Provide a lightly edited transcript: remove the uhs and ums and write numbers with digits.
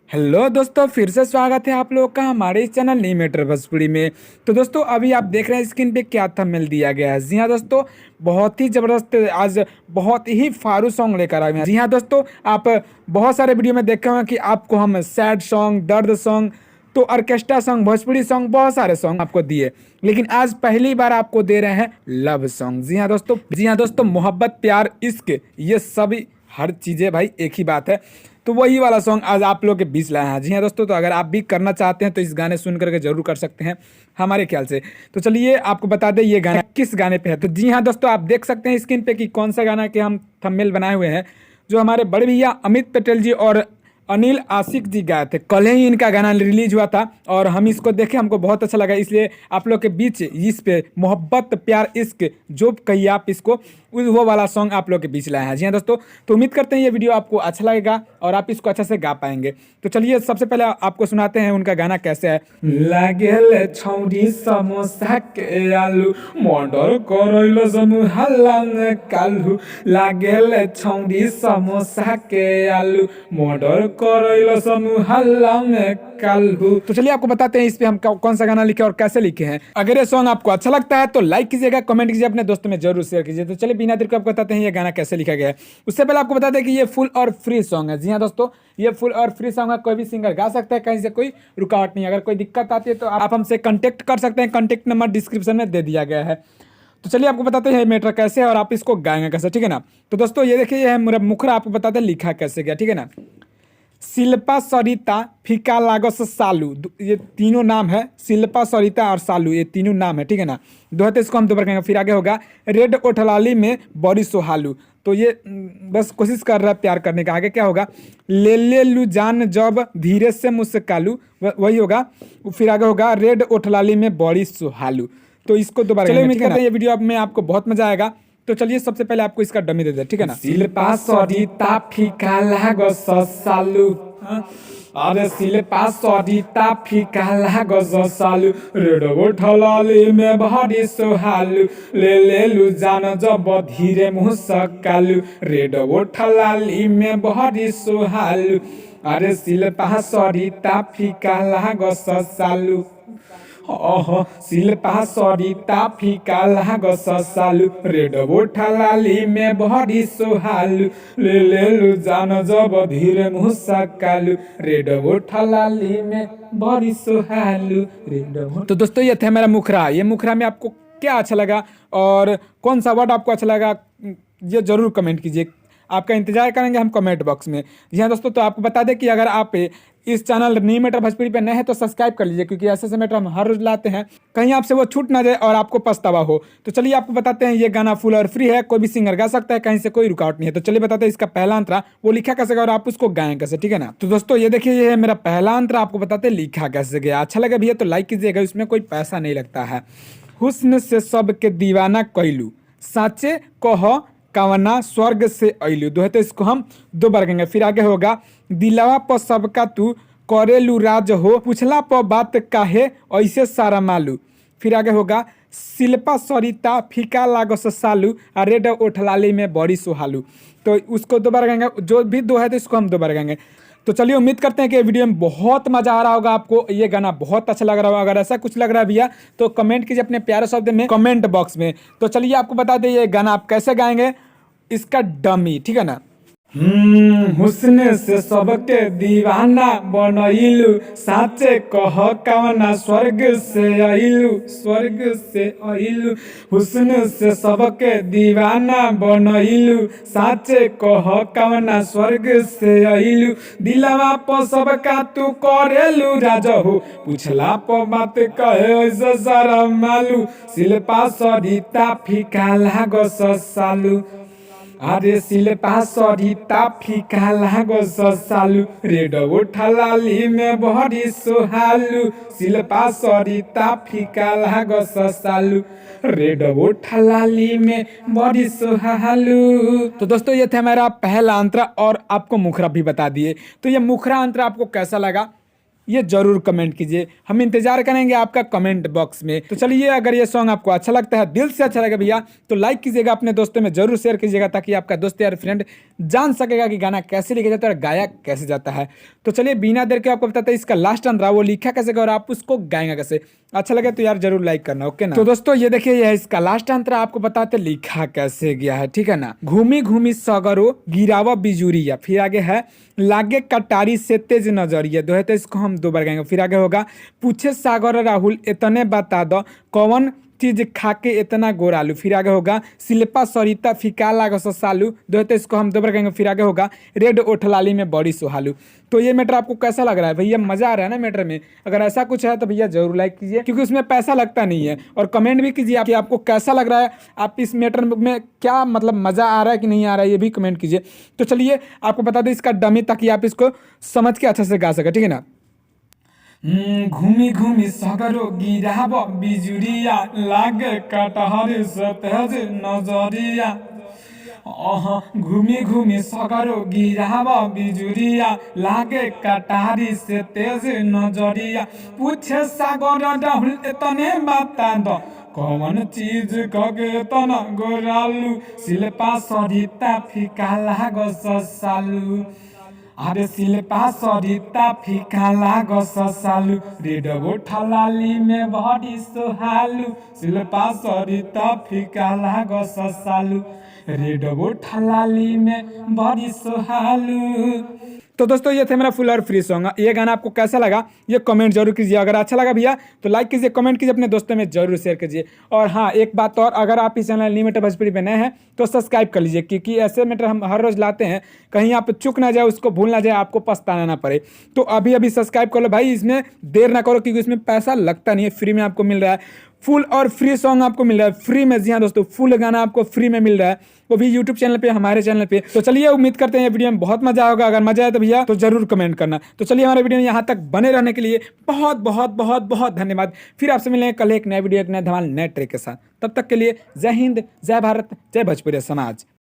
Hello दोस्तों, फिर से स्वागत है आप लोग का हमारे इस चैनल नी मैटर भोजपुरी में। तो दोस्तों अभी आप देख रहे हैं स्क्रीन पे क्या थंबनेल दिया गया है। जी हाँ दोस्तों, बहुत ही ज़बरदस्त आज बहुत ही फारू सॉन्ग लेकर आए हैं। जी हाँ दोस्तों, आप बहुत सारे वीडियो में देखे होंगे कि आपको हम सैड सॉन्ग, दर्द सॉन्ग, तो ऑर्केस्ट्रा सॉन्ग, भोजपुरी सॉन्ग, बहुत सारे सॉन्ग आपको दिए, लेकिन आज पहली बार आपको दे रहे हैं लव सॉन्ग। जी हाँ दोस्तों, मोहब्बत, प्यार, इश्क, ये सभी हर चीज़ें भाई एक ही बात है। तो वही वाला सॉन्ग आज आप लोग के बीच लाया है। जी हाँ दोस्तों, तो अगर आप भी करना चाहते हैं तो इस गाने सुन करके जरूर कर सकते हैं हमारे ख्याल से। तो चलिए आपको बता दें ये गाना किस गाने पे है। तो जी हाँ दोस्तों, आप देख सकते हैं स्क्रीन पे कि कौन सा गाना के हम थंबनेल बनाए हुए हैं, जो हमारे बड़े भैया अमित पटेल जी और अनिल आशिक जी गाए थे। कल ही इनका गाना रिलीज हुआ था और हम इसको देखे, हमको बहुत अच्छा लगा, इसलिए आप लोग के बीच इस पे मोहब्बत, प्यार, इश्क जो कहिए आप इसको, वो वाला सॉन्ग आप लोग के बीच लाया है। जी हाँ दोस्तों, तो उम्मीद करते हैं ये वीडियो आपको अच्छा लगेगा और आप इसको अच्छे से गा पाएंगे। तो चलिए सबसे पहले आपको सुनाते हैं उनका गाना कैसे है। लागेल छौरी समोसा के आलू मर्डर करैल जनु हल्ला में कालू, लागेल छौरी समोसा के आलू मर्डर करैल जनु हल्ला में कालू। तो चलिए आपको बताते हैं इस पे हम कौन सा गाना लिखे और कैसे लिखे हैं। अगर ये सॉन्ग आपको अच्छा लगता है तो लाइक कीजिएगा, कमेंट कीजिए, अपने दोस्तों में जरूर शेयर कीजिए। तो चलिए बिना देर के आपको बताते हैं ये गाना कैसे लिखा गया है। उससे पहले आपको बता दें कि ये फुल और फ्री सॉन्ग है। जी हाँ दोस्तों, ये फुल और फ्री सॉन्ग है, कोई भी सिंगर गा सकता है, कहीं से कोई रुकावट नहीं है। अगर कोई दिक्कत आती है तो आप हमसे कांटेक्ट कर सकते हैं, कांटेक्ट नंबर डिस्क्रिप्शन में दे दिया गया है। तो चलिए आपको बताते हैं मैटर कैसे है और आप इसको गाएंगे कैसे, ठीक है ना। तो दोस्तों ये देखिए, ये है मेरा मुखरा, आपको बताते हैं लिखा कैसे गया, ठीक है ना। शिल्पा, सरिता, फीका लागस, सालू, ये तीनों नाम है। शिल्पा, सरिता और सालू ये तीनों नाम है, ठीक है ना। दोहते इसको हम दोबारा कहेंगे। फिर आगे होगा रेड ओठलाली में बड़ी सोहालू, तो ये बस कोशिश कर रहा है प्यार करने का। आगे क्या होगा, ले लू जान जब धीरे से मुस्कालू, वही होगा। फिर आगे होगा रेड ओठलाली में बड़ी सोहालू। तो इसको दोबारा चलिए उम्मीद करते हैं ये वीडियो में आपको बहुत मजा आएगा। तो चलिए सबसे पहले आपको इसका डमी दे दे, ठीक है ना। शिल्पा, सरिता, फीका लागस, सालू, अरे शिल्पा, सरिता, फीका लागस, सालू, रेड ओठलाली में बड़ी सोहालू, ले लू जान जब धीरे मुस्कालू, रेड ओठलाली में बड़ी सोहालू, अरे शिल्पा, सरिता, फीका लागस, सालू, शिल्पा, सरिता, फीका लागस, सालू, रेड ओठलाली में बड़ी सोहालू, ले लू जान जब धीरे मुस्कालू, रेड ओठलाली में बड़ी सोहालू, रेड। तो दोस्तों ये था मेरा मुखरा। ये मुखरा में आपको क्या अच्छा लगा और कौन सा वर्ड आपको अच्छा लगा, ये जरूर कमेंट कीजिए। आपका इंतजार करेंगे हम कमेंट बॉक्स में। जी हाँ दोस्तों, तो आपको बता दें कि अगर आप इस चैनल नी मैटर भोजपुरी पे नए हैं तो सब्सक्राइब कर लीजिए, क्योंकि ऐसे ऐसे मैटर हम हर रोज लाते हैं, कहीं आपसे वो छूट ना जाए और आपको पछतावा हो। तो चलिए आपको बताते हैं ये गाना फुल और फ्री है, कोई भी सिंगर गा सकता है, कहीं से कोई रुकावट नहीं है। तो चलिए बताते हैं इसका पहला अंतरा वो लिखा कैसे गया और आप उसको गाएं कैसे, ठीक है ना। तो दोस्तों ये देखिए, ये है मेरा पहला अंतरा, आपको बताते हैं लिखा कैसे गया। अच्छा लगे भैया तो लाइक कीजिएगा, इसमें कोई पैसा नहीं लगता है। हुस्न से सबके दीवाना कैलू, साचे कह कवना स्वर्ग से अइलू, दोहते इसको हम दो बार कहेंगे। फिर आगे होगा दिलवा पर सबका तू करेलू राज हो, पूछला पर बात काहे ऐसे सारा मालू। फिर आगे होगा शिल्पा, सरिता, फीका लागस, सालू, और रेड ओठलाली में बड़ी सोहालू। तो उसको दोबारा कहेंगे, जो भी दो है तो इसको हम दोबारा कहेंगे। तो चलिए उम्मीद करते हैं कि वीडियो में बहुत मजा आ रहा होगा, आपको ये गाना बहुत अच्छा लग रहा होगा। अगर ऐसा कुछ लग रहा है भैया तो कमेंट कीजिए अपने प्यारे शब्द में कमेंट बॉक्स में। तो चलिए आपको बता दें ये गाना आप कैसे गाएंगे, इसका डमी, ठीक है ना। हुस्न से सबके दीवाना बनैलू, साचे कह कवना स्वर्ग से अइलू, स्वर्ग से अइलू, हुस्न से सबके दीवाना बनैलू, साचे कह कवना स्वर्ग से अइलू, दिलवा पर सबका तू करेलू राज हो, पूछला पर बात कहे ऐसे सारा मालू, शिल्पा, सरिता, फीका लागस, सालू, अरे शिल्पा, सरिता, फीका लागस, सालू, रेड ओठलाली में बड़ी सोहालू, शिल्पा, सरिता, फीका लागस, सालू, रेड ओठलाली में बड़ी सोहालू। तो दोस्तों ये था मेरा पहला अंतरा और आपको मुखरा भी बता दिए। तो ये मुखरा अंतरा आपको कैसा लगा ये जरूर कमेंट कीजिए, हम इंतजार करेंगे आपका कमेंट बॉक्स में। तो चलिए, अगर ये सॉन्ग आपको अच्छा लगता है, दिल से अच्छा लगा भैया, तो लाइक कीजिएगा, अपने दोस्तों में जरूर शेयर कीजिएगा, ताकि आपका दोस्त या फ्रेंड जान सकेगा कि गाना कैसे लिखा जाता है और गाया कैसे जाता है। तो चलिए, बिना देर के आपको बताते हैं इसका लास्ट अंतरा वो लिखा कैसे गया और आप उसको गाएंगे कैसे। अच्छा लगे तो यार जरूर लाइक करना, ओके ना। तो दोस्तों ये देखिए, ये है इसका लास्ट अंतरा, आपको बताते लिखा कैसे गया है, ठीक है ना। घूमी घूमी सगरो गिरावा बिजुरिया, फिर आगे है लागे कटारी से तेज नजरिया, दो है तो इसको हम दो बार गाएंगे। फिर आगे होगा पूछे सागर राहुल इतने बता दो कौन चीज खाके इतना गोरालू, फिर आगे होगा शिल्पा सरिता फीका लागो सालू, दो है तो इसको हम दो बार कहेंगे। फिर आगे होगा रेड ओठलाली में बड़ी सुहालू। तो ये मैटर आपको कैसा लग रहा है भैया, मजा आ रहा है ना मैटर में? अगर ऐसा कुछ है तो भैया जरूर लाइक कीजिए, क्योंकि उसमें पैसा लगता नहीं है, और कमेंट भी कीजिए कि आपको कैसा लग रहा है, आप इस मैटर में क्या मतलब मजा आ रहा है कि नहीं आ रहा है, ये भी कमेंट कीजिए। तो चलिए आपको बता दें इसका डमी, ताकि आप इसको समझ के अच्छे से गा सके, ठीक है ना। घूमी घूमी सगरो गिराब बिजुरिया लागे कटहर सतेज नजरिया, घूमी घूमी सगरो गिराब बिजुरिया लागे कटारी से तेज नजरिया, पूछे सागर राहुल इतने बता दो कौन चीज कगे तना गोरालू, शिल्पा सरिता फीका लागो सालू, अरे शिल्पा सरिता फीका लागो सालू, रेड गोठलाली में बड़ी सुहालू, शिल्पा सरिता फीका लागो सालू, रेड गोठलाली में बड़ी सुहालू। तो दोस्तों ये थे मेरा फुल और फ्री सॉन्ग। ये गाना आपको कैसा लगा ये कमेंट जरूर कीजिए, अगर अच्छा लगा भैया तो लाइक कीजिए, कमेंट कीजिए, अपने दोस्तों में जरूर शेयर कीजिए। और हाँ, एक बात और, अगर आप इस चैनल लिमिटेड भोजपुरी पे नए हैं तो सब्सक्राइब कर लीजिए, क्योंकि ऐसे मैटर हम हर रोज लाते हैं, कहीं आप चुक ना जाए, उसको भूल ना जाए, आपको पछताना ना पड़े। तो अभी अभी सब्सक्राइब कर लो भाई, इसमें देर ना करो, क्योंकि इसमें पैसा लगता नहीं है, फ्री में आपको मिल रहा है, फुल और फ्री सॉन्ग आपको मिल रहा है फ्री में। जी हाँ दोस्तों, फुल गाना आपको फ्री में मिल रहा है, वो भी यूट्यूब चैनल पे, हमारे चैनल पे। तो चलिए, उम्मीद करते हैं ये वीडियो में बहुत मजा होगा, अगर मजा आए तो भैया तो जरूर कमेंट करना। तो चलिए, हमारे वीडियो में यहाँ तक बने रहने के लिए बहुत बहुत बहुत बहुत धन्यवाद। फिर आपसे मिलेंगे कल एक नए वीडियो, एक नए धमाल, नए ट्रिक के साथ। तब तक के लिए जय हिंद, जय भारत, जय भोजपुरी समाज।